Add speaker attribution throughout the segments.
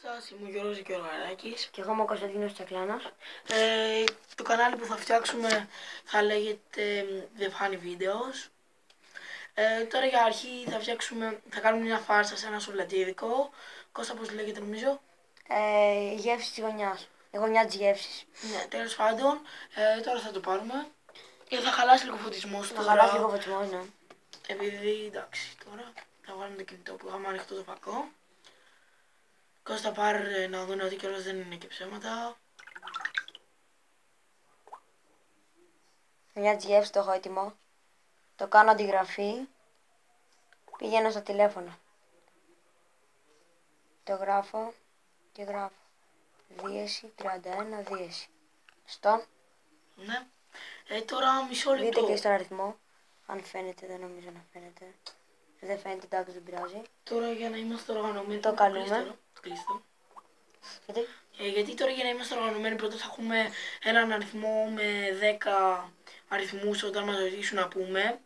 Speaker 1: Σας, είμαι ο Γιώργος Γεωργαράκης.
Speaker 2: Και εγώ είμαι ο Κωνσταντίνος Τσακλάνος.
Speaker 1: Το κανάλι που θα φτιάξουμε θα λέγεται The Funny Videos. Τώρα για αρχή θα κάνουμε μια φάρσα σε ένα σουβλατζίδικο. Κώστα, πώς λέγεται νομίζω?
Speaker 2: Γεύση της γωνιάς. Η γωνιά της γεύσης.
Speaker 1: Ναι, τέλος πάντων, τώρα θα το πάρουμε. Και θα χαλάσει λίγο φωτισμός τώρα.
Speaker 2: Θα χαλάσει λίγο φωτισμός, ναι.
Speaker 1: Επειδή, εντάξει, τώρα θα βάλουμε το κινητό που είχαμε ανοιχτό το φακό. Κώστα, πάρε να δουν ότι κιόλας δεν είναι και ψέματα.
Speaker 2: Γωνιά της γεύσης το έχω έτοιμο. Το κάνω αντιγραφή. Πηγαίνω στο τηλέφωνο. Το γράφω και γράφω. Δίεση 31 δίεση. Στο.
Speaker 1: Ναι. Τώρα μισό λεπτό.
Speaker 2: Δείτε και στον αριθμό. Αν φαίνεται, δεν νομίζω να φαίνεται. Δεν φαίνεται, εντάξει, δεν πειράζει.
Speaker 1: Τώρα για να είμαστε οργανωμένοι.
Speaker 2: Το καλούμε.
Speaker 1: Κλείστο.
Speaker 2: Γιατί?
Speaker 1: Γιατί τώρα για να είμαστε οργανωμένοι πρώτα θα έχουμε έναν αριθμό με 10 αριθμούς όταν μας ρωτήσουν να πούμε.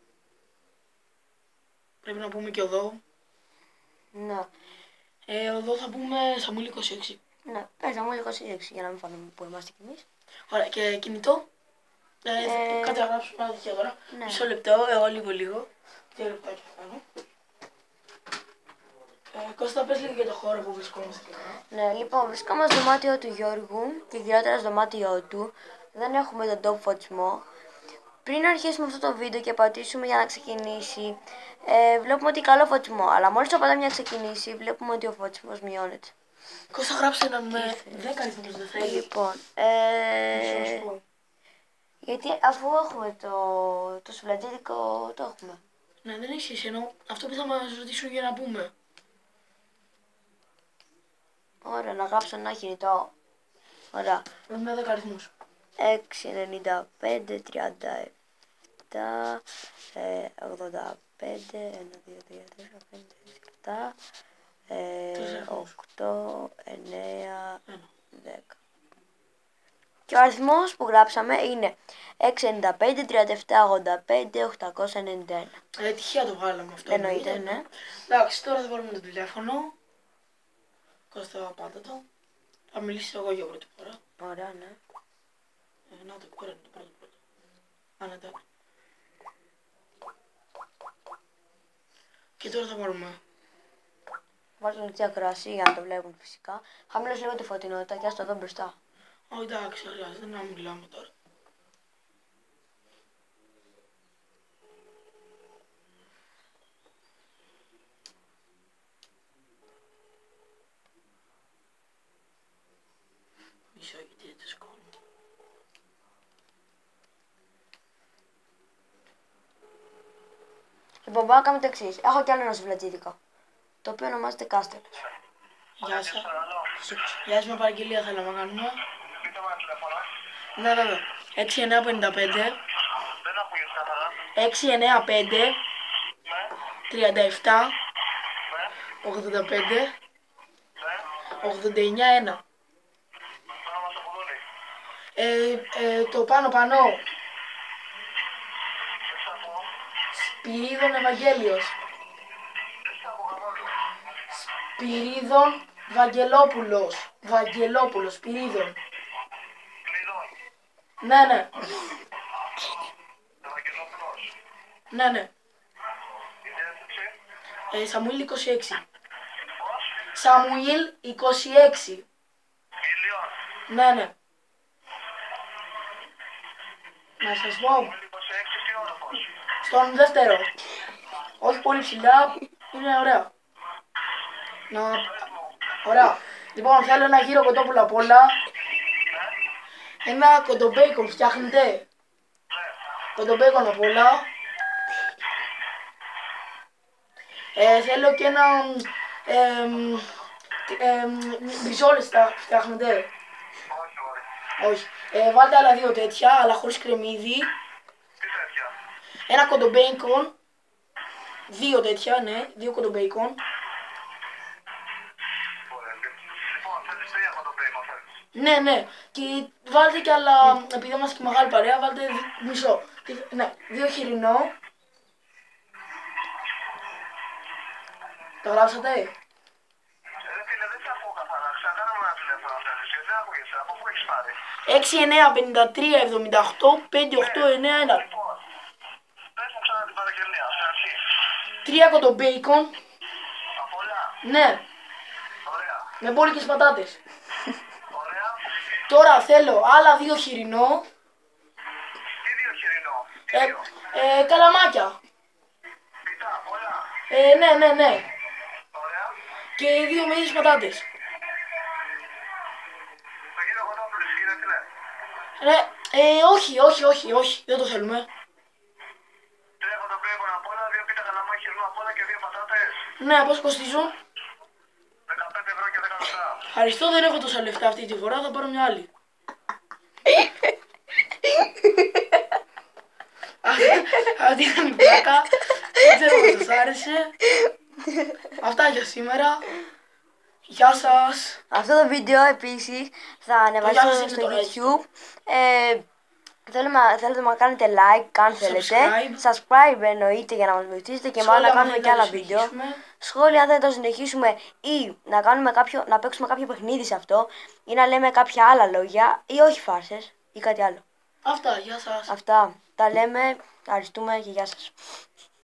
Speaker 1: Πρέπει να πούμε και εδώ.
Speaker 2: Ναι.
Speaker 1: Εδώ θα πούμε Σαμούλη 26.
Speaker 2: Ναι, πες Σαμούλη 26 για να μην φανούμε που είμαστε κι εμείς.
Speaker 1: Ωραία, και κινητό. Κάτσε να γράψουμε ένα τέτοιο τώρα.
Speaker 2: Ναι.
Speaker 1: Μισό λεπτό, λίγο. 2 λεπτάκια θα κάνω. Κώστα, πες λίγο για το χώρο που βρισκόμαστε και τώρα.
Speaker 2: Ναι, λοιπόν, βρισκόμαστε στο δωμάτιο του Γιώργου και γυρότερα στο δωμάτιό του. Δεν έχουμε τον τόπο φωτισμό. Πριν αρχίσουμε αυτό το βίντεο και πατήσουμε για να ξεκινήσει, βλέπουμε ότι καλό φωτισμό. Αλλά μόλις το πατάμε για να ξεκινήσει, βλέπουμε ότι ο φωτισμός μειώνεται.
Speaker 1: Κώστα, γράψε έναν με 10 αριθμούς, δεν θέλει.
Speaker 2: Λοιπόν, γιατί αφού έχουμε το σουβλατζίδικο, το έχουμε.
Speaker 1: Ναι, δεν έχει σχέση, ενώ αυτό που θα μας ρωτήσουν για να πούμε.
Speaker 2: Ωραία, να γράψω ένα κινητό. Ωραία.
Speaker 1: Με 10 αριθμούς.
Speaker 2: 6, 95, 37, 85, 1, 2, 3, 4, 5, 6, 7, 8, 9, 10. Και ο αριθμός που γράψαμε είναι 695, 37, 85, 891.
Speaker 1: Τυχαία το βάλαμε αυτό.
Speaker 2: Εννοείται, ναι.
Speaker 1: Εντάξει, τώρα θα βάλουμε το τηλέφωνο. Κώστα, πάτα το. Θα μιλήσω εγώ για πρώτη φορά.
Speaker 2: Ωραία, ναι.
Speaker 1: Να το πέρα, το πρώτο. Άνετα. Και τώρα θα βάλουμε.
Speaker 2: Βάζω λεπτή ακρασία για να το βλέπουν φυσικά. Χαμηλώσει λίγο τη φωτεινότητα και ας το δω μπροστά.
Speaker 1: Εντάξει, χρειάζεται να μιλάμε τώρα. Μισό γιατί δεν σκόνω.
Speaker 2: Λοιπόν, πάμε να κάνουμε το εξής. Έχω κι άλλο ένα σουβλατζίδικο, το οποίο ονομάζεται Κάστελος.
Speaker 1: Γεια σας. Γεια σας, με παραγγελία θέλαμε να κάνουμε. Ναι, βέβαια. 6955 695 37 85 89 1. Το πάνω. Σπυρίδων Ευαγγέλιος. Σπυρίδων Βαγγελόπουλος. Σπυρίδων. Ναι. Ναι. Σαμουήλ 26. Σαμουήλ 26. Ναι. Να σας πω. Στον δεύτερο. Όχι πολύ ψηλά. Είναι ωραία. Ωραία. Λοιπόν, θέλω ένα γύρο κοτόπουλο απ' όλα. Ένα κοντομπέικον φτιάχνετε. Κοντομπέικον απ' όλα. Θέλω και ένα μπριζόλες φτιάχνετε. Όχι. Βάλτε άλλα 2 τέτοια, αλλά χωρίς κρεμμύδι. Ένα κοντομπέικον. 2 τέτοια, ναι. 2 κοντομπέικον. Ναι. Και βάλτε κι άλλα, επειδή είμαστε και μεγάλη παρέα, βάλτε μισό. Ναι, 2 χοιρινό. Το γράψατε?
Speaker 3: Ξανακάνουμε ένα τηλέφωνο αν θέλεις, γιατί δεν ακούγεσαι. Από πού έχεις πάρει?
Speaker 1: 69537891.
Speaker 3: Λοιπόν, πες μου ξανά την παραγγελία, σε αρχή.
Speaker 1: 3 κοντομπέικον.
Speaker 3: Από όλα.
Speaker 1: Ναι,
Speaker 3: Ωραία.
Speaker 1: με μπόλικες πατάτες.
Speaker 3: Ωραία.
Speaker 1: Τώρα θέλω άλλα 2 χοιρινό.
Speaker 3: Τι δύο χοιρινό? Τι δύο?
Speaker 1: Καλαμάκια.
Speaker 3: Πιτά, πολλά.
Speaker 1: Ναι.
Speaker 3: Ωραία.
Speaker 1: Και 2 μείζες πατάτες.
Speaker 3: Το κύριο Κοντόπουλος, κύριε τι λέει?
Speaker 1: Όχι, δεν το θέλουμε.
Speaker 3: 3 κοντομπέικον απ' όλα, 2 πίτα καλαμάκι χοιρινό απ' όλα και 2 πατάτες.
Speaker 1: Ναι, πώς κοστίζουν?
Speaker 3: 15 € και 10 λεπτά.
Speaker 1: Ευχαριστώ, δεν έχω τόσα λεφτά αυτή τη φορά, θα πάρω μια άλλη. Αυτή ήταν η πλάκα. Δεν ξέρω αν σας άρεσε. Αυτά για σήμερα. Γεια σας.
Speaker 2: Αυτό το βίντεο επίσης θα ανεβαστεί
Speaker 1: γεια σας
Speaker 2: στο
Speaker 1: είναι το
Speaker 2: YouTube. Θέλετε να κάνετε like αν θέλετε.
Speaker 1: Subscribe.
Speaker 2: Subscribe εννοείται για να μας βοηθήσετε και μάλλον να
Speaker 1: Σχόλια
Speaker 2: κάνουμε
Speaker 1: αν
Speaker 2: και άλλα
Speaker 1: θέλετε να
Speaker 2: βίντεο.
Speaker 1: συνεχίσουμε.
Speaker 2: Σχόλια αν θέλετε να το συνεχίσουμε ή να παίξουμε κάποιο παιχνίδι σε αυτό ή να λέμε κάποια άλλα λόγια ή όχι φάρσες ή κάτι άλλο.
Speaker 1: Αυτά, γεια σας.
Speaker 2: Αυτά τα λέμε, ευχαριστούμε και γεια σας.